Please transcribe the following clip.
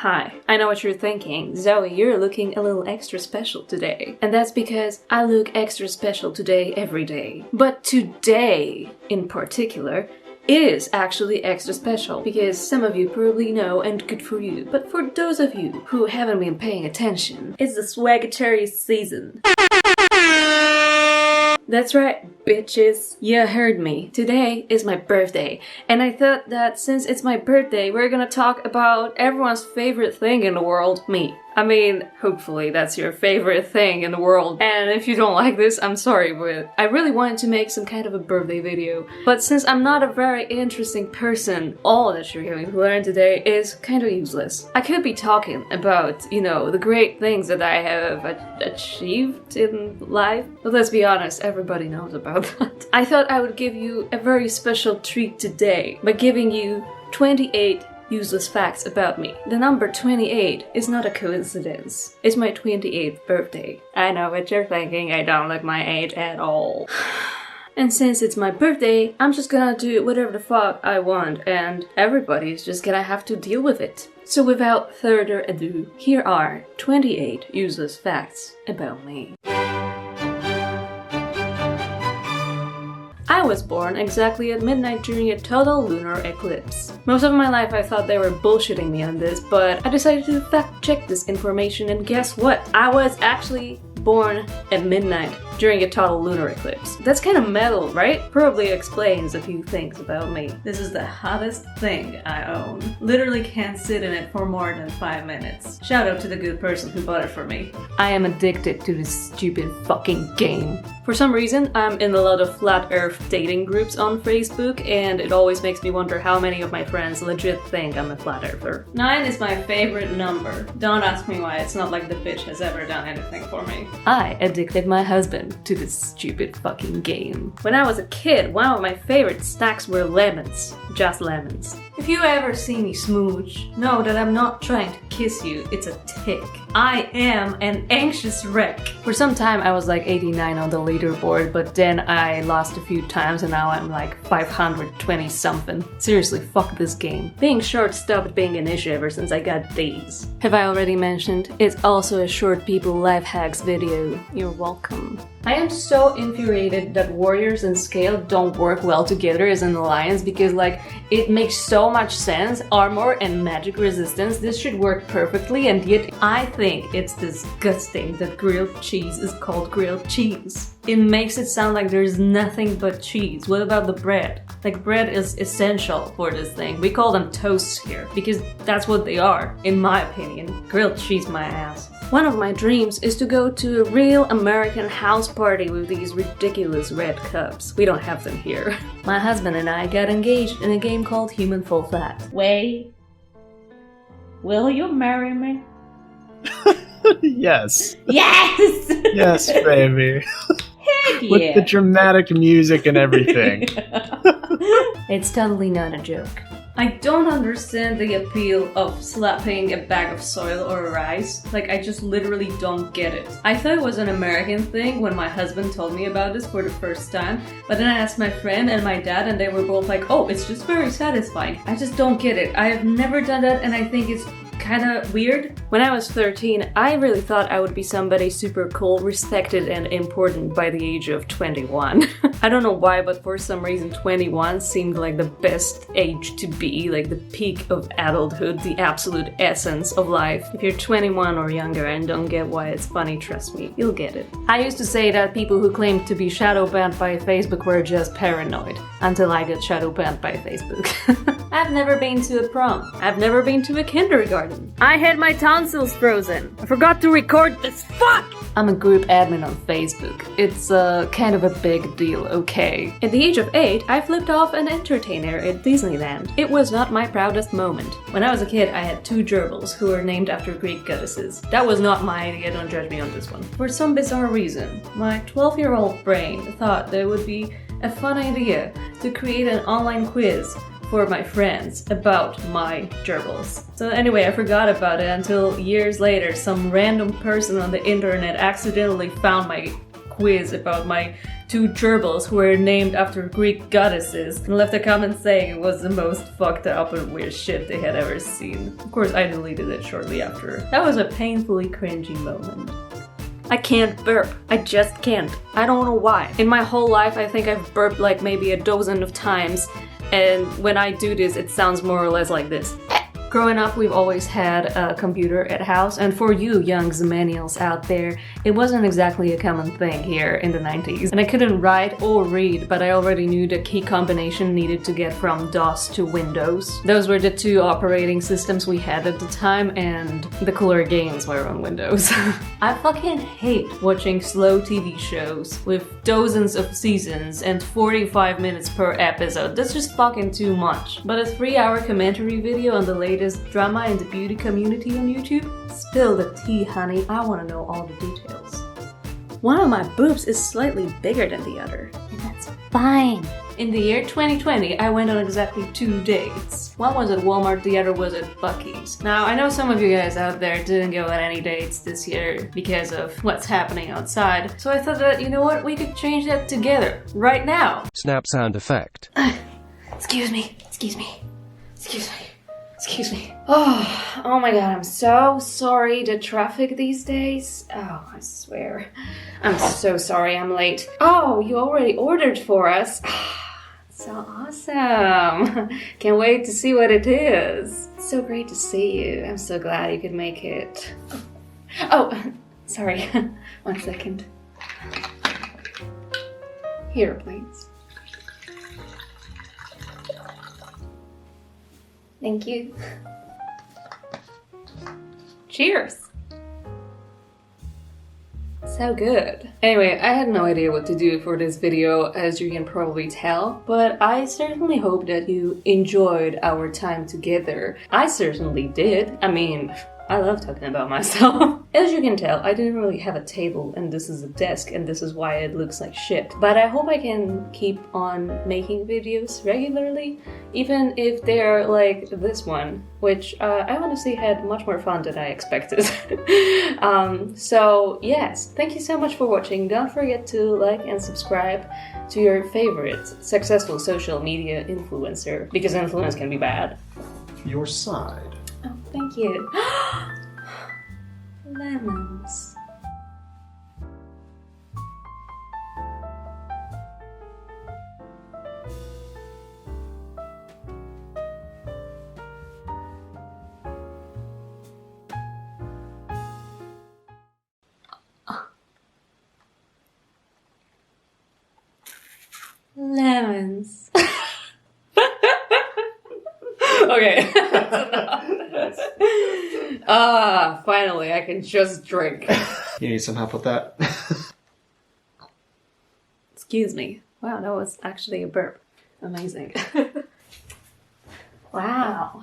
Hi, I know what you're thinking. Zoe, you're looking a little extra special today. And that's because I look extra special today every day. But today, in particular, is actually extra special because some of you probably know and good for you. But for those of you who haven't been paying attention, it's the Swagatory season. That's right, bitches. You heard me. Today is my birthday, and I thought that since it's my birthday, we're gonna talk about everyone's favorite thing in the world, me. I mean, hopefully that's your favorite thing in the world. And if you don't like this, I'm sorry, but I really wanted to make some kind of a birthday video. But since I'm not a very interesting person, all that you're going to learn today is kind of useless. I could be talking about, the great things that I have achieved in life. But let's be honest, everybody knows about that. I thought I would give you a very special treat today by giving you 28 useless facts about me. The number 28 is not a coincidence. It's my 28th birthday. I know what you're thinking, I don't look my age at all. And since it's my birthday, I'm just gonna do whatever the fuck I want, and everybody's just gonna have to deal with it. So without further ado, here are 28 useless facts about me. I was born exactly at midnight during a total lunar eclipse. Most of my life I thought they were bullshitting me on this, but I decided to fact check this information, and guess what? I was actually born at midnight during a total lunar eclipse. That's kind of metal, right? Probably explains a few things about me. This is the hottest thing I own. Literally can't sit in it for more than 5 minutes. Shout out to the good person who bought it for me. I am addicted to this stupid fucking game. For some reason, I'm in a lot of flat earth dating groups on Facebook, and it always makes me wonder how many of my friends legit think I'm a flat earther. 9 is my favorite number. Don't ask me why, it's not like the bitch has ever done anything for me. I addicted my husband to this stupid fucking game. When I was a kid, one of my favorite snacks were lemons. Just lemons. If you ever see me smooch, know that I'm not trying to kiss you, it's a tick. I am an anxious wreck. For some time I was like 89 on the leaderboard, but then I lost a few times and now I'm like 520 something. Seriously, fuck this game. Being short stopped being an issue ever since I got these. Have I already mentioned? It's also a short people life hacks video. You're welcome. I am so infuriated that warriors and scale don't work well together as an alliance because it makes so much sense. Armor and magic resistance, this should work perfectly, and yet I think it's disgusting that grilled cheese is called grilled cheese. It makes it sound like there's nothing but cheese. What about the bread? Bread is essential for this thing. We call them toasts here because that's what they are, in my opinion. Grilled cheese my ass. One of my dreams is to go to a real American house party with these ridiculous red cups. We don't have them here. My husband and I got engaged in a game called Human Fall Flat. Wait, will you marry me? Yes. Yes! Yes, baby. Heck yeah! With the dramatic music and everything. It's totally not a joke. I don't understand the appeal of slapping a bag of soil or rice. I just literally don't get it. I thought it was an American thing when my husband told me about this for the first time, but then I asked my friend and my dad and they were both like, oh, it's just very satisfying. I just don't get it. I have never done that and I think it's kind of weird. When I was 13, I really thought I would be somebody super cool, respected, and important by the age of 21. I don't know why, but for some reason 21 seemed like the best age to be, like the peak of adulthood, the absolute essence of life. If you're 21 or younger and don't get why it's funny, trust me, you'll get it. I used to say that people who claimed to be shadow banned by Facebook were just paranoid, until I got shadow banned by Facebook. I've never been to a prom. I've never been to a kindergarten. I had my tonsils frozen. I forgot to record this. Fuck! I'm a group admin on Facebook. It's kind of a big deal, okay? At the age of 8, I flipped off an entertainer at Disneyland. It was not my proudest moment. When I was a kid, I had 2 gerbils who were named after Greek goddesses. That was not my idea, don't judge me on this one. For some bizarre reason, my 12-year-old brain thought that it would be a fun idea to create an online quiz for my friends about my gerbils. So anyway, I forgot about it until years later some random person on the internet accidentally found my quiz about my 2 gerbils who were named after Greek goddesses and left a comment saying it was the most fucked up and weird shit they had ever seen. Of course, I deleted it shortly after. That was a painfully cringy moment. I can't burp. I just can't. I don't know why. In my whole life, I think I've burped like maybe a dozen of times, and when I do this, it sounds more or less like this. Growing up, we've always had a computer at house, and for you young Zemanials out there, it wasn't exactly a common thing here in the 90s. And I couldn't write or read, but I already knew the key combination needed to get from DOS to Windows. Those were the 2 operating systems we had at the time, and the cooler games were on Windows. I fucking hate watching slow TV shows with dozens of seasons and 45 minutes per episode. That's just fucking too much. But a 3-hour commentary video on the latest drama in the beauty community on YouTube? Spill the tea, honey. I want to know all the details. One of my boobs is slightly bigger than the other, and that's fine. In the year 2020, I went on exactly 2 dates. One was at Walmart, the other was at Buc-ee's. Now, I know some of you guys out there didn't go on any dates this year because of what's happening outside, so I thought that, you know what, we could change that together, right now. Snap sound effect. Excuse me. Oh my god, I'm so sorry. The traffic these days. Oh, I swear. I'm so sorry I'm late. Oh, you already ordered for us. So awesome. Can't wait to see what it is. It's so great to see you. I'm so glad you could make it. Oh, sorry. 1 second. Here, please. Thank you. Cheers! So good. Anyway, I had no idea what to do for this video, as you can probably tell, but I certainly hope that you enjoyed our time together. I certainly did. I mean, I love talking about myself. As you can tell, I didn't really have a table, and this is a desk, and this is why it looks like shit. But I hope I can keep on making videos regularly, even if they're like this one, which I honestly had much more fun than I expected. So yes, thank you so much for watching. Don't forget to like and subscribe to your favorite successful social media influencer, because influence can be bad. Your side. Oh, thank you. Lemons. Lemons. Okay. Finally, I can just drink. You need some help with that? Excuse me. Wow, that was actually a burp. Amazing. Wow.